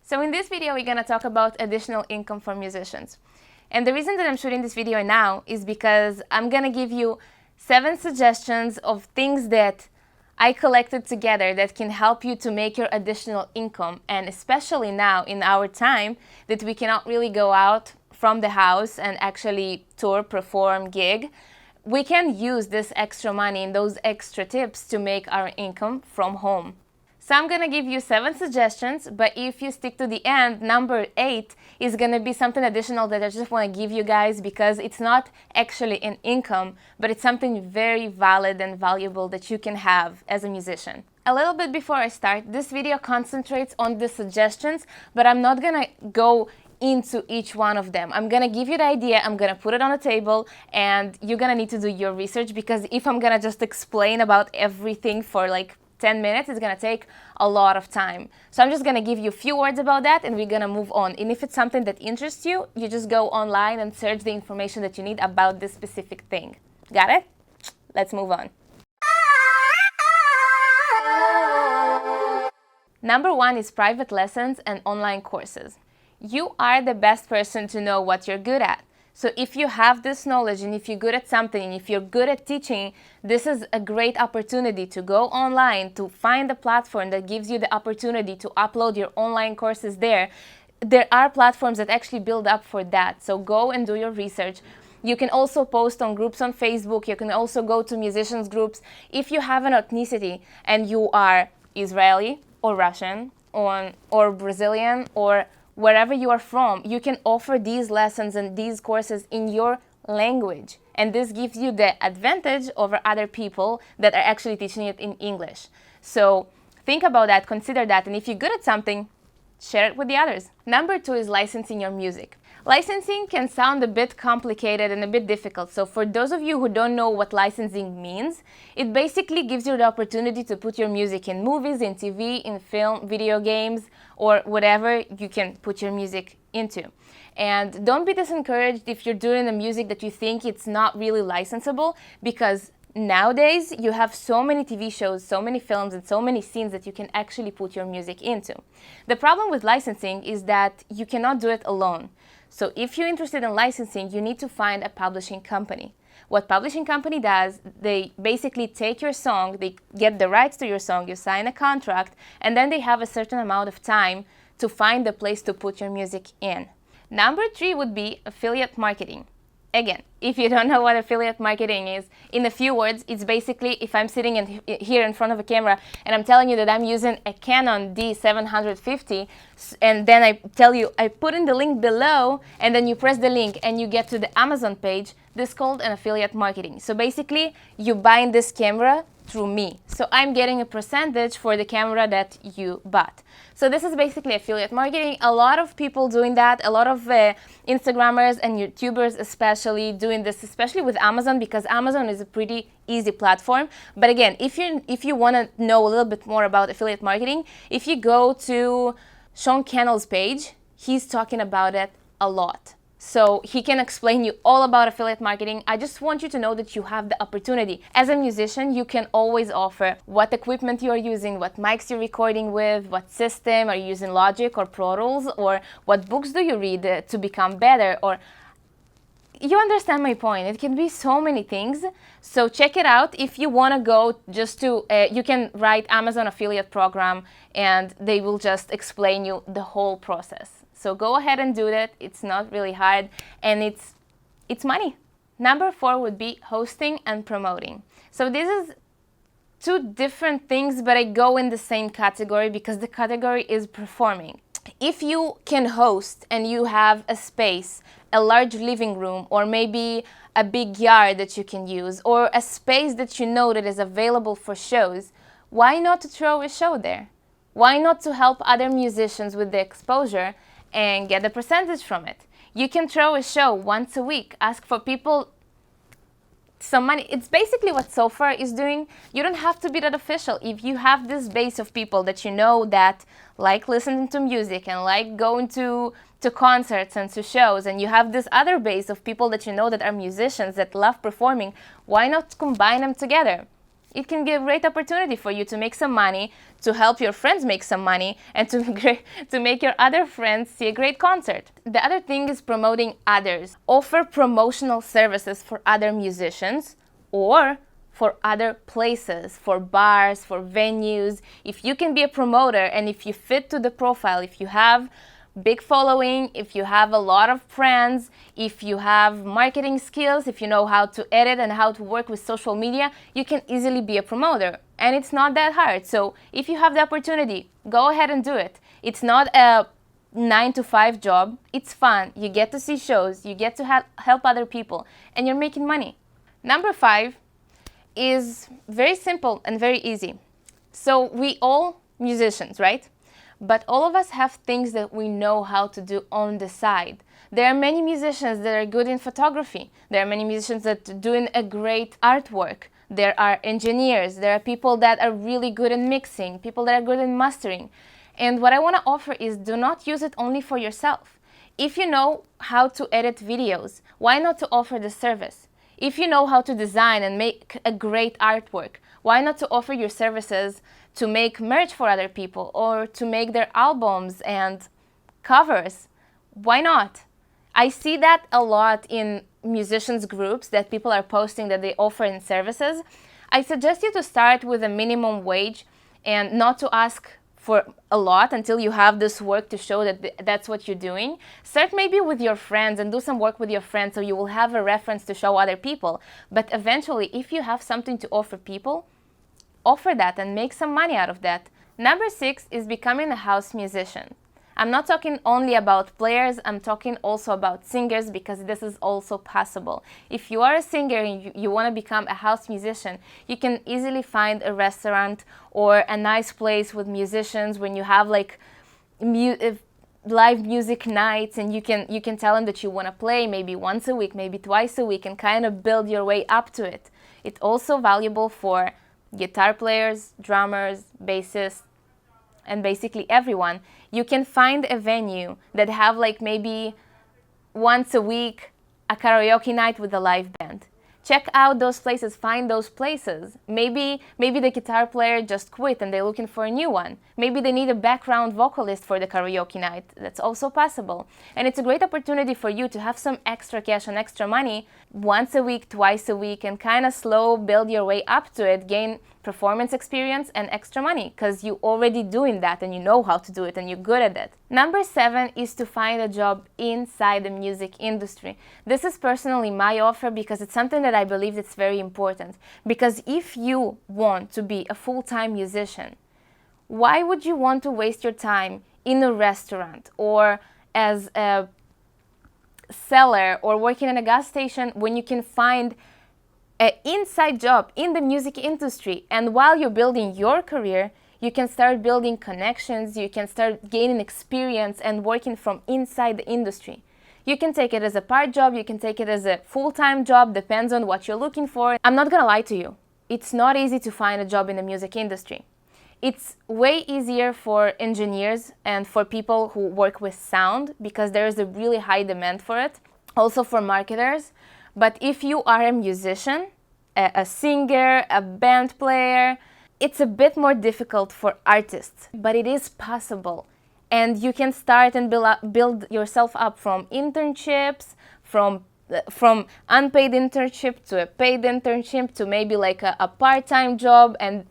So in this video, we're going to talk about additional income for musicians. And the reason that I'm shooting this video now is because I'm going to give you 7 suggestions of things that I collected together that can help you to make your additional income. And especially now in our time that we cannot really go out from the house and actually tour, perform, gig, we can use this extra money and those extra tips to make our income from home. So I'm going to give you 7 suggestions, but if you stick to the end, number 8 is going to be something additional that I just want to give you guys because it's not actually an income, but it's something very valid and valuable that you can have as a musician. A little bit before I start, this video concentrates on the suggestions, but I'm not going to go into each one of them. I'm going to give you the idea, I'm going to put it on the table, and you're going to need to do your research because if I'm going to just explain about everything for like 10 minutes, it's going to take a lot of time. So I'm just going to give you a few words about that and we're going to move on. And if it's something that interests you, you just go online and search the information that you need about this specific thing. Got it? Let's move on. Number 1 is private lessons and online courses. You are the best person to know what you're good at. So if you have this knowledge and if you're good at something and if you're good at teaching, this is a great opportunity to go online, to find a platform that gives you the opportunity to upload your online courses there. There are platforms that actually build up for that. So go and do your research. You can also post on groups on Facebook. You can also go to musicians groups. If you have an ethnicity and you are Israeli or Russian or Brazilian or wherever you are from, you can offer these lessons and these courses in your language. And this gives you the advantage over other people that are actually teaching it in English. So think about that, consider that, and if you're good at something, share it with the others. Number 2 is licensing your music. Licensing can sound a bit complicated and a bit difficult. So for those of you who don't know what licensing means, it basically gives you the opportunity to put your music in movies, in TV, in film, video games, or whatever you can put your music into. And don't be discouraged if you're doing the music that you think it's not really licensable, because nowadays you have so many TV shows, so many films, and so many scenes that you can actually put your music into. The problem with licensing is that you cannot do it alone. So if you're interested in licensing, you need to find a publishing company. What publishing company does, they basically take your song, they get the rights to your song, you sign a contract, and then they have a certain amount of time to find the place to put your music in. Number 3 would be affiliate marketing. Again, if you don't know what affiliate marketing is, in a few words, it's basically if I'm sitting here in front of a camera and I'm telling you that I'm using a Canon D750, and then I tell you, I put in the link below, and then you press the link and you get to the Amazon page, this is called an affiliate marketing. So basically, you buy this camera through me. So I'm getting a percentage for the camera that you bought. So this is basically affiliate marketing. A lot of people doing that, a lot of Instagrammers and YouTubers especially doing this, especially with Amazon, because Amazon is a pretty easy platform. But again, if you want to know a little bit more about affiliate marketing, if you go to Sean Cannell's page, he's talking about it a lot. So he can explain you all about affiliate marketing. I just want you to know that you have the opportunity. As a musician, you can always offer what equipment you're using, what mics you're recording with, what system, are you using Logic or Pro Tools, or what books do you read to become better, or you understand my point. It can be so many things. So check it out. If you want to go just to, you can write Amazon affiliate program and they will just explain you the whole process. So go ahead and do that. It's not really hard and it's money. Number 4 would be hosting and promoting. So this is 2 different things, but I go in the same category because the category is performing. If you can host and you have a space, a large living room, or maybe a big yard that you can use, or a space that you know that is available for shows, why not to throw a show there? Why not to help other musicians with the exposure and get a percentage from it? You can throw a show once a week, ask for people some money. It's basically what Software is doing. You don't have to be that official. If you have this base of people that you know that like listening to music and like going to concerts and to shows, and you have this other base of people that you know that are musicians that love performing, why not combine them together? It can be a great opportunity for you to make some money, to help your friends make some money, and to make your other friends see a great concert. The other thing is promoting others. Offer promotional services for other musicians or for other places, for bars, for venues. If you can be a promoter and if you fit to the profile, if you have big following, if you have a lot of friends, if you have marketing skills, if you know how to edit and how to work with social media, you can easily be a promoter. And it's not that hard. So if you have the opportunity, go ahead and do it. It's not a 9-to-5 job. It's fun. You get to see shows. You get to help other people. And you're making money. Number 5 is very simple and very easy. So we all musicians, right? But all of us have things that we know how to do on the side. There are many musicians that are good in photography. There are many musicians that are doing a great artwork. There are engineers. There are people that are really good in mixing, people that are good in mastering. And what I want to offer is do not use it only for yourself. If you know how to edit videos, why not to offer the service? If you know how to design and make a great artwork, why not to offer your services to make merch for other people or to make their albums and covers? Why not? I see that a lot in musicians groups that people are posting that they offer in services. I suggest you to start with a minimum wage and not to ask for a lot until you have this work to show that that's what you're doing. Start maybe with your friends and do some work with your friends so you will have a reference to show other people. But eventually, if you have something to offer people, offer that and make some money out of that. Number 6 is becoming a house musician. I'm not talking only about players, I'm talking also about singers because this is also possible. If you are a singer and you want to become a house musician, you can easily find a restaurant or a nice place with musicians when you have like live music nights, and you can tell them that you want to play maybe once a week, maybe twice a week, and kind of build your way up to it. It's also valuable for guitar players, drummers, bassists, and basically everyone. You can find a venue that have like maybe once a week a karaoke night with a live band. Check out those places, find those places. Maybe the guitar player just quit and they're looking for a new one. Maybe they need a background vocalist for the karaoke night. That's also possible. And it's a great opportunity for you to have some extra cash and extra money once a week, twice a week, and kind of slow build your way up to it, gain performance experience and extra money because you're already doing that and you know how to do it and you're good at it. Number 7 is to find a job inside the music industry. This is personally my offer because it's something that I believe that's very important. Because if you want to be a full-time musician, why would you want to waste your time in a restaurant or as a seller or working in a gas station when you can find an inside job in the music industry? And while you're building your career, you can start building connections, you can start gaining experience and working from inside the industry. You can take it as a part job, you can take it as a full-time job, depends on what you're looking for. I'm not gonna lie to you, it's not easy to find a job in the music industry. It's way easier for engineers and for people who work with sound because there is a really high demand for it, also for marketers. But if you are a musician, a singer, a band player, it's a bit more difficult for artists, but it is possible. And you can start and build yourself up from internships, from unpaid internship to a paid internship to maybe like a part-time job, and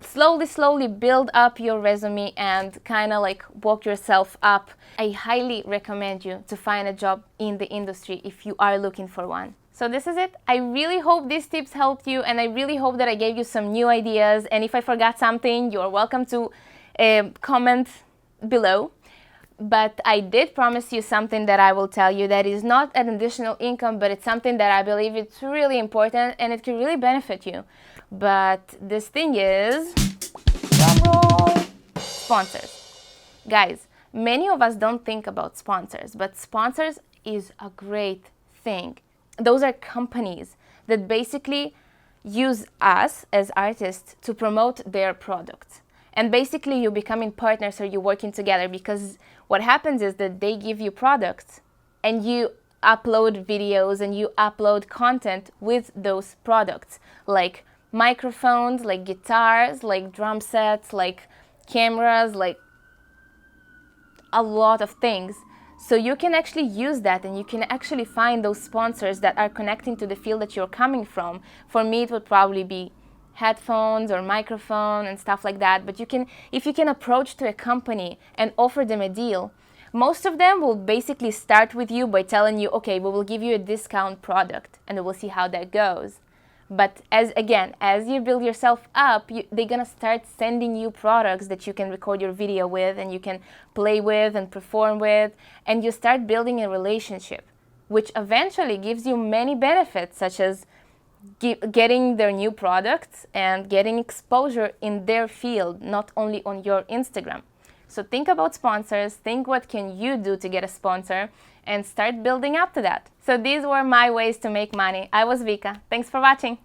slowly build up your resume and kind of like walk yourself up. I highly recommend you to find a job in the industry if you are looking for one. So this is it. I really hope these tips helped you, and I really hope that I gave you some new ideas. And if I forgot something, you're welcome to comment below. But I did promise you something that I will tell you that is not an additional income, but it's something that I believe it's really important and it can really benefit you. But this thing is, drumroll, sponsors. Guys, many of us don't think about sponsors, but sponsors is a great thing. Those are companies that basically use us as artists to promote their products. And basically you're becoming partners or you're working together, because what happens is that they give you products and you upload videos and you upload content with those products, like microphones, like guitars, like drum sets, like cameras, like a lot of things. So you can actually use that, and you can actually find those sponsors that are connecting to the field that you're coming from. For me, it would probably be headphones or microphone and stuff like that. But you can, if you can approach to a company and offer them a deal, most of them will basically start with you by telling you, okay, we will give you a discount product, and we'll see how that goes. But as you build yourself up, they're gonna start sending you products that you can record your video with, and you can play with and perform with, and you start building a relationship, which eventually gives you many benefits, such as getting their new products and getting exposure in their field, not only on your Instagram. So think about sponsors, think what can you do to get a sponsor, and start building up to that. So these were my ways to make money. I was Vika. Thanks for watching.